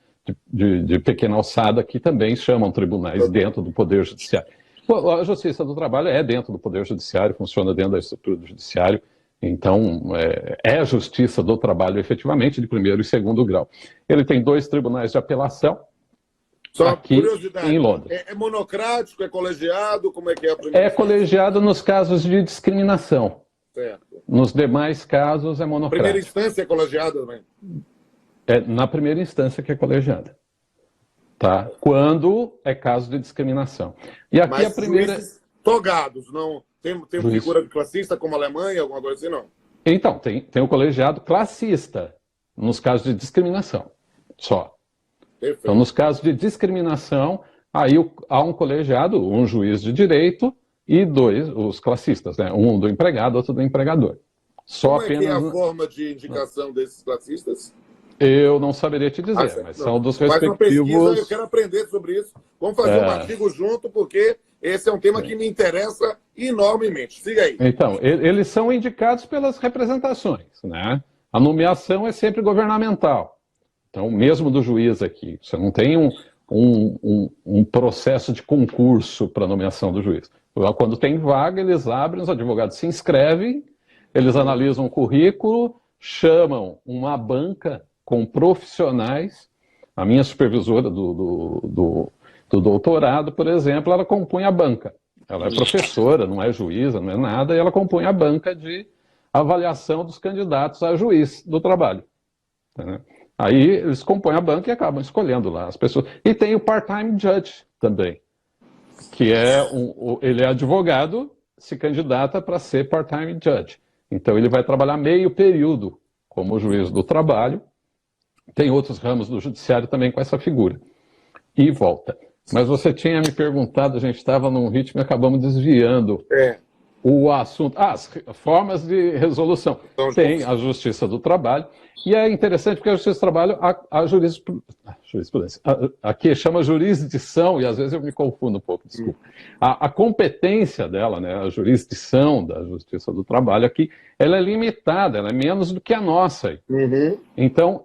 alçada que também chamam tribunais dentro do Poder Judiciário. A Justiça do Trabalho é dentro do Poder Judiciário, funciona dentro da estrutura do Judiciário, então é a Justiça do Trabalho efetivamente de primeiro e segundo grau. Ele tem 2 tribunais de apelação, só aqui curiosidade, em Londres. É monocrático, é colegiado, como é que é a primeira? É colegiado nos casos de discriminação. Certo. Nos demais casos é monocrático. Primeira instância é colegiada também? Na primeira instância que é colegiada. Tá? Quando é caso de discriminação. E aqui mas a primeira... juízes togados, não? Tem figura de classista como a Alemanha, alguma coisa assim, não? Então, tem o colegiado classista nos casos de discriminação, só. Perfeito. Então, nos casos de discriminação, aí há um colegiado, um juiz de direito e 2, os classistas, né? Um do empregado, outro do empregador. Só como é que é a forma de indicação desses classistas? Eu não saberia te dizer, mas são dos respectivos... Faz uma pesquisa, eu quero aprender sobre isso. Vamos fazer um artigo junto, porque esse é um tema que me interessa enormemente. Siga aí. Então, eles são indicados pelas representações, né? A nomeação é sempre governamental. Então, mesmo do juiz aqui, você não tem um processo de concurso para a nomeação do juiz. Quando tem vaga, eles abrem, os advogados se inscrevem, eles analisam o currículo, chamam uma banca com profissionais. A minha supervisora do doutorado, por exemplo, ela compõe a banca. Ela é professora, não é juíza, não é nada, e ela compõe a banca de avaliação dos candidatos a juiz do trabalho. Né? Aí eles compõem a banca e acabam escolhendo lá as pessoas. E tem o part-time judge também, que ele é advogado, se candidata para ser part-time judge. Então ele vai trabalhar meio período como juiz do trabalho. Tem outros ramos do judiciário também com essa figura. E volta. Mas você tinha me perguntado, a gente estava num ritmo e acabamos desviando o assunto. As formas de resolução. Tem a Justiça do Trabalho. E é interessante porque a Justiça do Trabalho, a jurisprudência, aqui chama jurisdição, e às vezes eu me confundo um pouco, desculpa. A competência dela, né, a jurisdição da Justiça do Trabalho aqui, ela é limitada, ela é menos do que a nossa. Uhum. Então,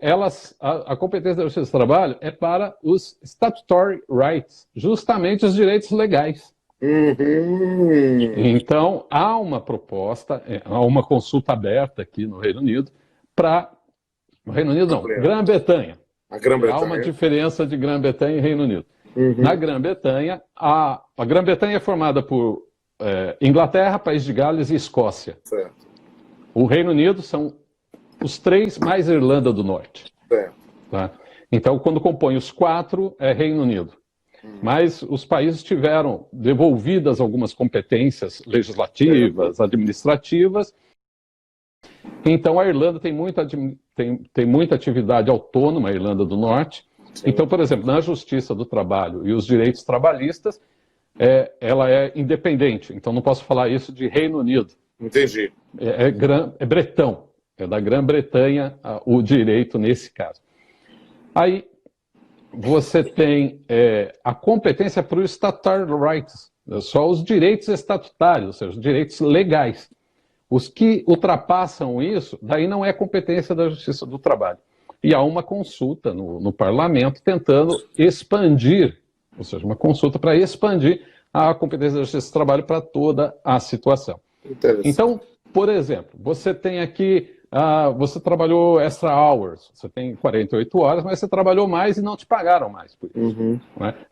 a competência da Justiça do Trabalho é para os statutory rights, justamente os direitos legais. Uhum. Então, há uma proposta, há uma consulta aberta aqui no Reino Unido para... No Reino Unido não, Grã-Bretanha. Há uma diferença de Grã-Bretanha e Reino Unido. Uhum. Na Grã-Bretanha, a Grã-Bretanha é formada por Inglaterra, País de Gales e Escócia. Certo. O Reino Unido são os 3 mais Irlanda do Norte. Tá? Então, quando compõe os 4, é Reino Unido. Mas os países tiveram devolvidas algumas competências legislativas, administrativas. Então, a Irlanda tem muita atividade autônoma, a Irlanda do Norte. Sim. Então, por exemplo, na Justiça do Trabalho e os direitos trabalhistas, ela é independente. Então, não posso falar isso de Reino Unido. Entendi. É bretão. É da Grã-Bretanha o direito nesse caso. Aí, você tem a competência para o statutory rights, só os direitos estatutários, ou seja, os direitos legais. Os que ultrapassam isso, daí não é competência da Justiça do Trabalho. E há uma consulta no parlamento tentando expandir, ou seja, uma consulta para expandir a competência da Justiça do Trabalho para toda a situação. Então, por exemplo, você tem aqui, você trabalhou extra hours, você tem 48 horas, mas você trabalhou mais e não te pagaram mais por isso. Uhum.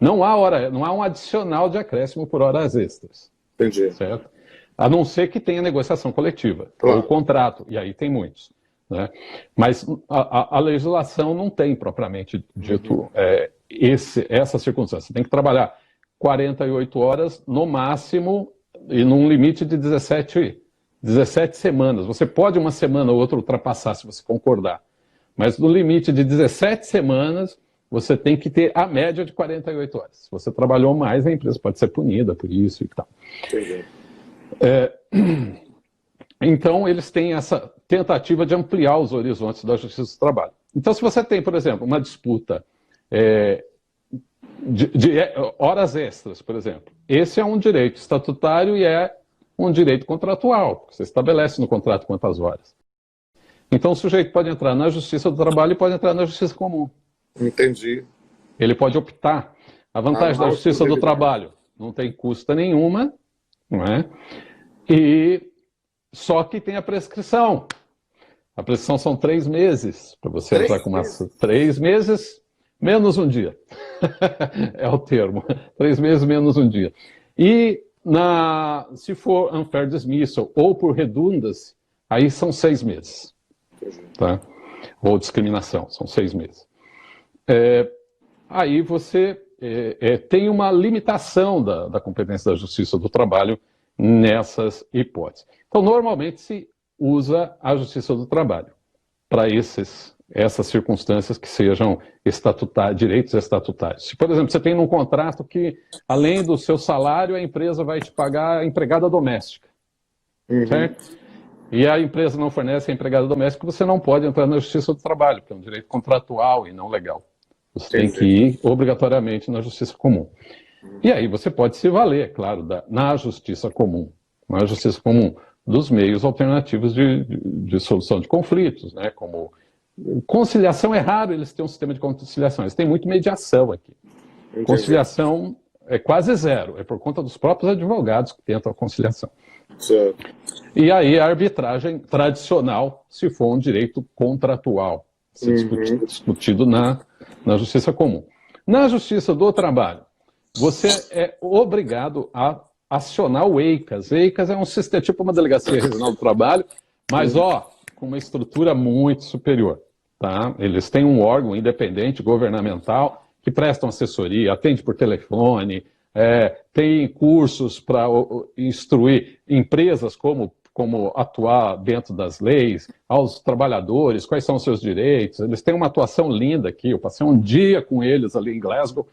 Não há um adicional de acréscimo por horas extras. Entendi. Certo? A não ser que tenha negociação coletiva, ou contrato, e aí tem muitos. Né? Mas a legislação não tem propriamente dito essa circunstância. Você tem que trabalhar 48 horas no máximo e num limite de 17 semanas. Você pode uma semana ou outra ultrapassar se você concordar. Mas no limite de 17 semanas, você tem que ter a média de 48 horas. Se você trabalhou mais, a empresa pode ser punida por isso e tal. Entendi. Então, eles têm essa tentativa de ampliar os horizontes da Justiça do Trabalho. Então, se você tem, por exemplo, uma disputa de horas extras, por exemplo, esse é um direito estatutário e é um direito contratual, porque você estabelece no contrato quantas horas. Então, o sujeito pode entrar na Justiça do Trabalho e pode entrar na Justiça Comum. Entendi. Ele pode optar. A vantagem da Justiça do Trabalho não tem custa nenhuma, não é? E só que tem a prescrição. A prescrição são 3 meses para você entrar com uma 3 meses menos um dia. É o termo. 3 meses menos um dia. E se for unfair dismissal ou por redundância, aí são 6 meses. Tá? Ou discriminação, são 6 meses. Aí você tem uma limitação da competência da Justiça do Trabalho nessas hipóteses. Então, normalmente se usa a Justiça do Trabalho para essas circunstâncias que sejam direitos estatutários. Se, por exemplo, você tem num contrato que, além do seu salário, a empresa vai te pagar a empregada doméstica. Uhum. Certo? E a empresa não fornece a empregada doméstica, você não pode entrar na Justiça do Trabalho, porque é um direito contratual e não legal. Você tem que ir obrigatoriamente na Justiça Comum. E aí você pode se valer, claro, na Justiça Comum. Na Justiça Comum dos meios alternativos de solução de conflitos, né? Como conciliação é raro, eles têm um sistema de conciliação, eles têm muito mediação aqui. Entendi. Conciliação é quase zero, é por conta dos próprios advogados que tentam a conciliação. Certo. E aí a arbitragem tradicional, se for um direito contratual, se discutido na Justiça Comum. Na Justiça do Trabalho, você é obrigado a acionar o EICAS. EICAS é um sistema, tipo uma delegacia regional do trabalho, mas com uma estrutura muito superior. Tá? Eles têm um órgão independente, governamental, que prestam assessoria, atende por telefone, tem cursos para instruir empresas como atuar dentro das leis, aos trabalhadores, quais são os seus direitos. Eles têm uma atuação linda aqui. Eu passei um dia com eles ali em Glasgow,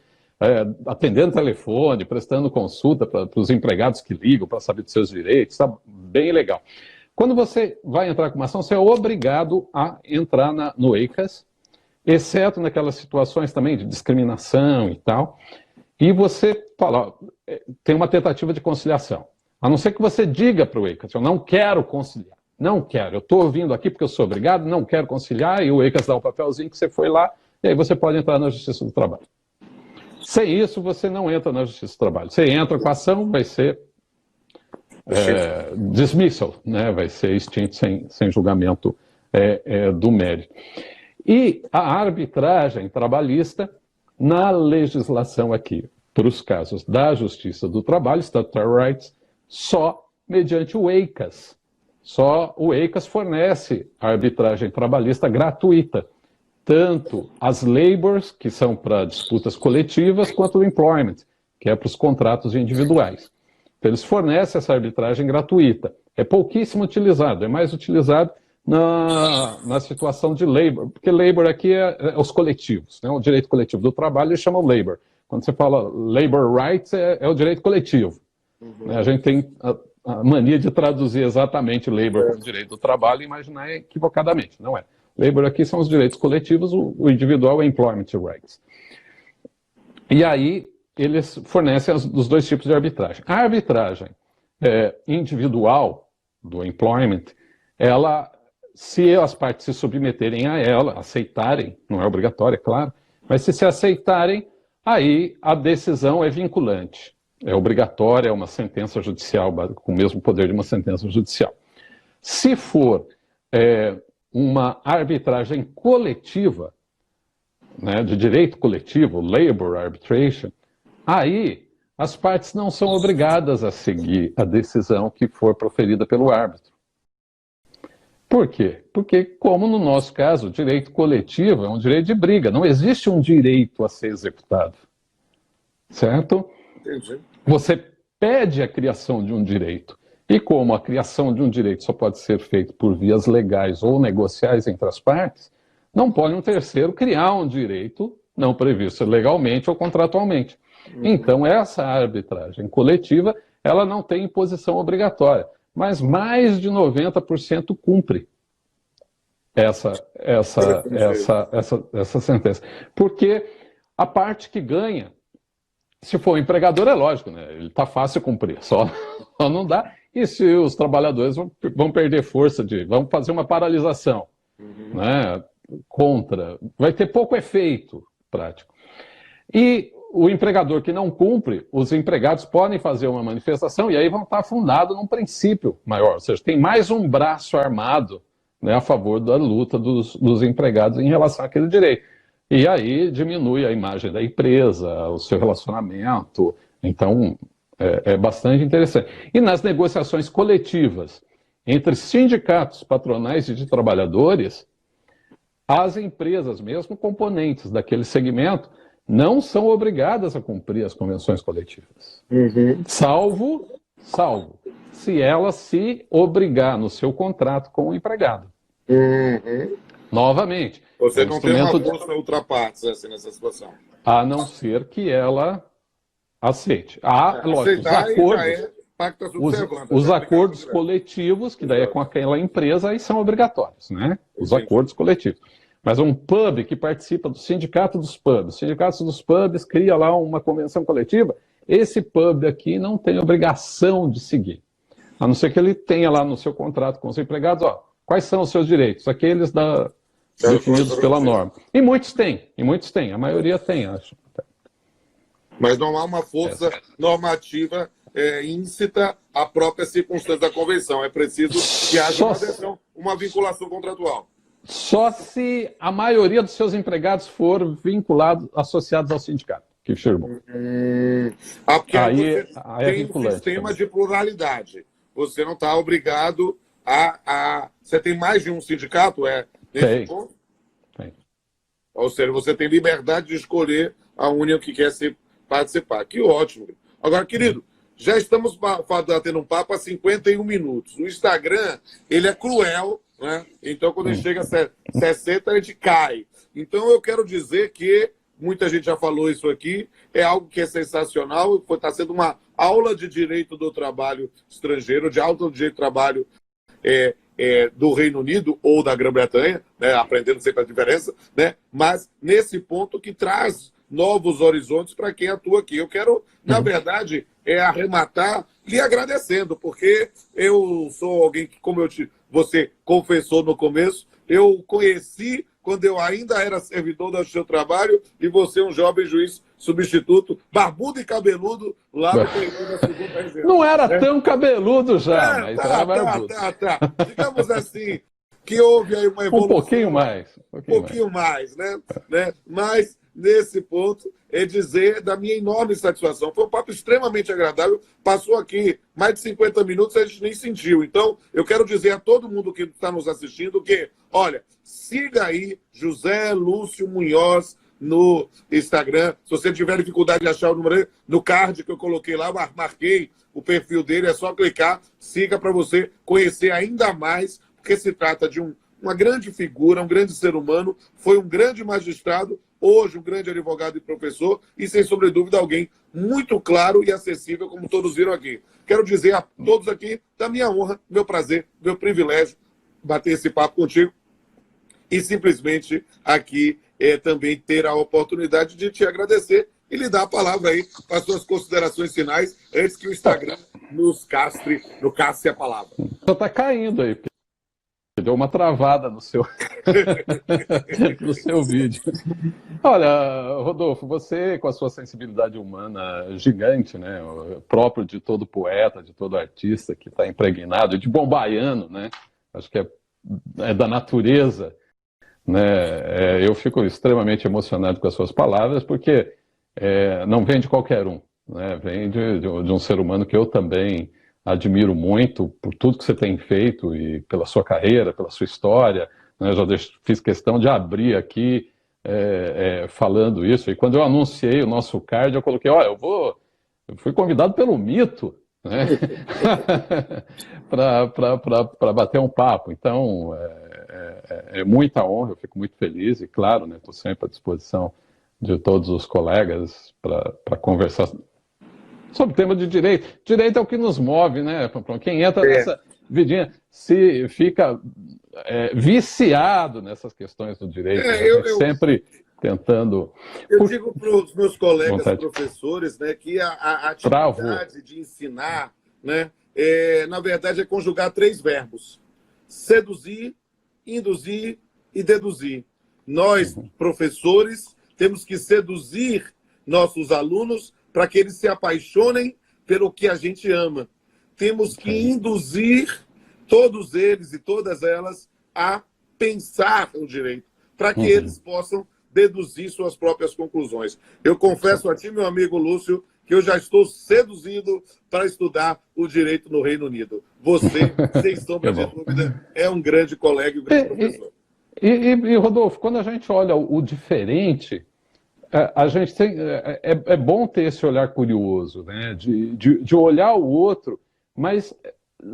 atendendo telefone, prestando consulta para os empregados que ligam para saber dos seus direitos. Está bem legal. Quando você vai entrar com uma ação, você é obrigado a entrar no EICAS, exceto naquelas situações também de discriminação e tal. E você fala, tem uma tentativa de conciliação. A não ser que você diga para o EICAS, eu não quero conciliar, não quero, eu estou vindo aqui porque eu sou obrigado, não quero conciliar, e o EICAS dá um papelzinho que você foi lá, e aí você pode entrar na Justiça do Trabalho. Sem isso, você não entra na Justiça do Trabalho. Você entra com a ação, vai ser dismissal, né? Vai ser extinto sem julgamento do mérito. E a arbitragem trabalhista, na legislação aqui, para os casos da Justiça do Trabalho, Statutory Rights, só mediante o EICAS. Só o EICAS fornece a arbitragem trabalhista gratuita, tanto as labors, que são para disputas coletivas, quanto o employment, que é para os contratos individuais. Então, eles fornecem essa arbitragem gratuita. É pouquíssimo utilizado, é mais utilizado na situação de labor, porque labor aqui é os coletivos, né? O direito coletivo do trabalho eles chamam labor. Quando você fala labor rights, é o direito coletivo. Né? A gente tem a mania de traduzir exatamente labor como direito do trabalho e imaginar equivocadamente, não é. Labor aqui são os direitos coletivos, o individual é employment rights. E aí eles fornecem os dois tipos de arbitragem. A arbitragem individual do employment, ela, se as partes se submeterem a ela, aceitarem, não é obrigatório, é claro, mas se aceitarem, aí a decisão é vinculante, é obrigatória, é uma sentença judicial, com o mesmo poder de uma sentença judicial. Se for uma arbitragem coletiva, né, de direito coletivo, labor arbitration, aí as partes não são obrigadas a seguir a decisão que for proferida pelo árbitro. Por quê? Porque, como no nosso caso, o direito coletivo é um direito de briga, não existe um direito a ser executado. Certo? Entendi. Você pede a criação de um direito. E como a criação de um direito só pode ser feita por vias legais ou negociais entre as partes, não pode um terceiro criar um direito não previsto legalmente ou contratualmente. Então, essa arbitragem coletiva, ela não tem imposição obrigatória, mas mais de 90% cumpre essa sentença. Porque a parte que ganha, se for o empregador, é lógico, né? Ele está fácil cumprir, só não dá. E se os trabalhadores vão perder força, vão fazer uma paralisação, né, contra, vai ter pouco efeito prático. E o empregador que não cumpre, os empregados podem fazer uma manifestação e aí vão estar fundados num princípio maior, ou seja, tem mais um braço armado, né, a favor da luta dos empregados em relação àquele direito. E aí diminui a imagem da empresa, o seu relacionamento. Então, é bastante interessante. E nas negociações coletivas entre sindicatos, patronais e de trabalhadores, as empresas, mesmo componentes daquele segmento, não são obrigadas a cumprir as convenções coletivas. Salvo se ela se obrigar no seu contrato com o empregado. Novamente. Você não tem uma força ultrapartes assim, nessa situação. A não ser que ela aceite. Lógico, os acordos coletivos, que daí é com aquela empresa, aí são obrigatórios, né? Os acordos coletivos. Mas um pub que participa do sindicato dos pubs, os sindicatos dos pubs cria lá uma convenção coletiva, esse pub aqui não tem obrigação de seguir. A não ser que ele tenha lá no seu contrato com os empregados, quais são os seus direitos? Aqueles definidos pela norma. E muitos têm, a maioria tem, acho. Mas não há uma força normativa íncita à própria circunstância da convenção. É preciso que haja uma vinculação contratual. Só se a maioria dos seus empregados for vinculados, associados ao sindicato que firmou. Porque aí tem um sistema de pluralidade. Você não está obrigado Você tem mais de um sindicato? Nesse ponto? Tem. Ou seja, você tem liberdade de escolher a união que quer participar. Que ótimo. Agora, querido, já estamos tendo um papo há 51 minutos. O Instagram, ele é cruel, né? Então, quando ele chega a 60, a gente cai. Então, eu quero dizer que, muita gente já falou isso aqui, é algo que é sensacional, está sendo uma aula de direito do trabalho estrangeiro, de aula do direito do trabalho do Reino Unido ou da Grã-Bretanha, né? Aprendendo sempre a diferença, né? Mas nesse ponto que traz novos horizontes para quem atua aqui. Eu quero, na verdade, arrematar lhe agradecendo, porque eu sou alguém que, como você confessou no começo, eu conheci quando eu ainda era servidor do seu trabalho e você um jovem juiz substituto, barbudo e cabeludo, lá no território da segunda região. Não era tão cabeludo já, mas era barbudo. Digamos assim, que houve aí uma evolução. Um pouquinho mais. Um pouquinho mais, né? Mas nesse ponto, é dizer da minha enorme satisfação. Foi um papo extremamente agradável, passou aqui mais de 50 minutos e a gente nem sentiu. Então, eu quero dizer a todo mundo que está nos assistindo que, olha, siga aí José Lúcio Munhoz no Instagram. Se você tiver dificuldade de achar o número no card que eu coloquei lá, marquei o perfil dele, é só clicar, siga para você conhecer ainda mais, porque se trata de uma grande figura, um grande ser humano, foi um grande magistrado, hoje um grande advogado e professor, e sem sombra de dúvida alguém muito claro e acessível, como todos viram aqui. Quero dizer a todos aqui da minha honra, meu prazer, meu privilégio bater esse papo contigo e simplesmente aqui também ter a oportunidade de te agradecer e lhe dar a palavra aí para as suas considerações finais, antes que o Instagram nos castre a palavra. Só está caindo aí, porque deu uma travada no seu, no seu vídeo. Olha, Rodolfo, você com a sua sensibilidade humana gigante, né, próprio de todo poeta, de todo artista que está impregnado, de bom baiano, né, acho que é da natureza, né, eu fico extremamente emocionado com as suas palavras, porque não vem de qualquer um, né, vem de um ser humano que eu também admiro muito por tudo que você tem feito e pela sua carreira, pela sua história, né, já fiz questão de abrir aqui falando isso, e quando eu anunciei o nosso card, eu coloquei, olha, eu fui convidado pelo Mito, né, para bater um papo, então é muita honra, eu fico muito feliz, e claro, né, estou sempre à disposição de todos os colegas para conversar sobre o tema de direito. Direito é o que nos move, né, Pamplona? Quem entra nessa vidinha se fica viciado nessas questões do direito. Sempre tentando... Eu digo para os meus colegas professores, né, que a atividade de ensinar, né, na verdade, é conjugar 3 verbos: seduzir, induzir e deduzir. Nós, professores, temos que seduzir nossos alunos para que eles se apaixonem pelo que a gente ama. Temos que induzir todos eles e todas elas a pensar no direito, para que eles possam deduzir suas próprias conclusões. Eu confesso a ti, meu amigo Lúcio, que eu já estou seduzido para estudar o direito no Reino Unido. Você, sem sombra de dúvida, é um grande colega e um grande professor. E, Rodolfo, quando a gente olha o diferente, a gente tem, é bom ter esse olhar curioso, né? De olhar o outro, mas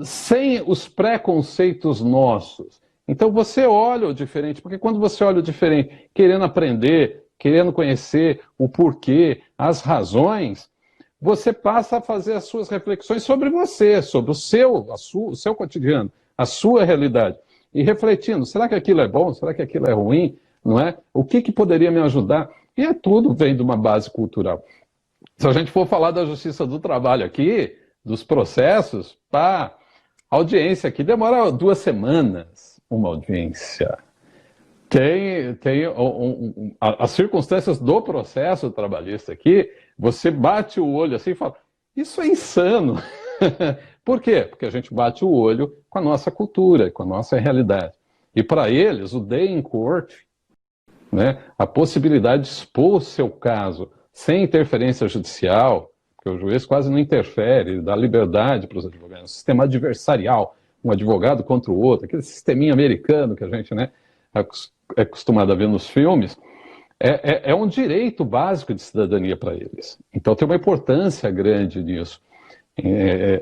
sem os preconceitos nossos. Então você olha o diferente, porque quando você olha o diferente, querendo aprender, querendo conhecer o porquê, as razões, você passa a fazer as suas reflexões sobre você, sobre o seu cotidiano, a sua realidade. E refletindo, será que aquilo é bom? Será que aquilo é ruim? Não é? O que poderia me ajudar? E tudo vem de uma base cultural. Se a gente for falar da Justiça do Trabalho aqui, dos processos, a audiência aqui demora 2 semanas, uma audiência. As circunstâncias do processo trabalhista aqui, você bate o olho assim e fala, isso é insano. Por quê? Porque a gente bate o olho com a nossa cultura, com a nossa realidade. E para eles, o day in court, né, a possibilidade de expor o seu caso sem interferência judicial, porque o juiz quase não interfere, dá liberdade para os advogados, um sistema adversarial, um advogado contra o outro, aquele sisteminha americano que a gente, né, é acostumado a ver nos filmes, é um direito básico de cidadania para eles. Então tem uma importância grande nisso.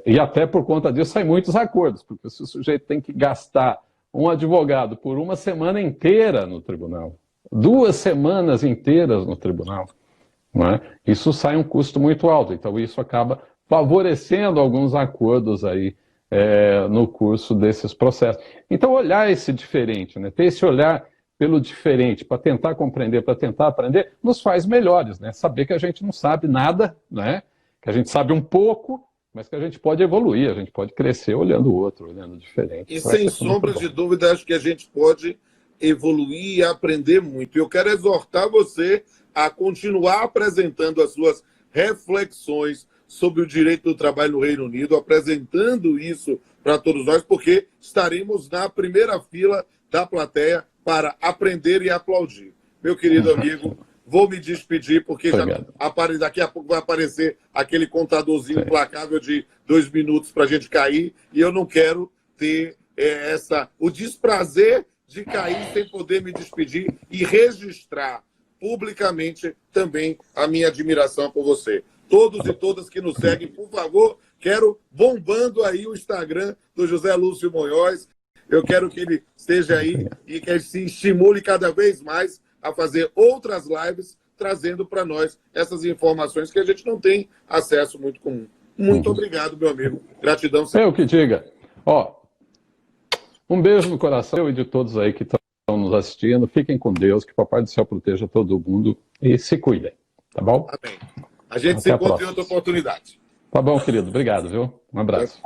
E até por conta disso saem muitos acordos, porque se o sujeito tem que gastar um advogado por 1 semana inteira no tribunal, 2 semanas inteiras no tribunal, não é? Isso sai um custo muito alto, então isso acaba favorecendo alguns acordos aí no curso desses processos. Então olhar esse diferente, né? Ter esse olhar pelo diferente, para tentar compreender, para tentar aprender, nos faz melhores, né? Saber que a gente não sabe nada, né? Que a gente sabe um pouco, mas que a gente pode evoluir, a gente pode crescer olhando o outro, olhando diferente. E sem sombra de dúvida, acho que a gente pode evoluir e aprender muito. Eu quero exortar você a continuar apresentando as suas reflexões sobre o direito do trabalho no Reino Unido, apresentando isso para todos nós, porque estaremos na primeira fila da plateia para aprender e aplaudir. Meu querido amigo, vou me despedir, porque Obrigado. daqui a pouco vai aparecer aquele contadorzinho implacável de 2 minutos para a gente cair, e eu não quero ter o desprazer de cair sem poder me despedir e registrar publicamente também a minha admiração por você. Todos e todas que nos seguem, por favor, quero bombando aí o Instagram do José Lúcio Monhóis. Eu quero que ele esteja aí e que ele se estimule cada vez mais a fazer outras lives, trazendo para nós essas informações que a gente não tem acesso muito comum. Muito obrigado, meu amigo. Gratidão. Eu que diga. Ó, um beijo no coração e de todos aí que estão nos assistindo. Fiquem com Deus, que o Papai do Céu proteja todo mundo e se cuidem, tá bom? Amém. A gente se encontra em outra oportunidade. Tá bom, querido. Obrigado, viu? Um abraço.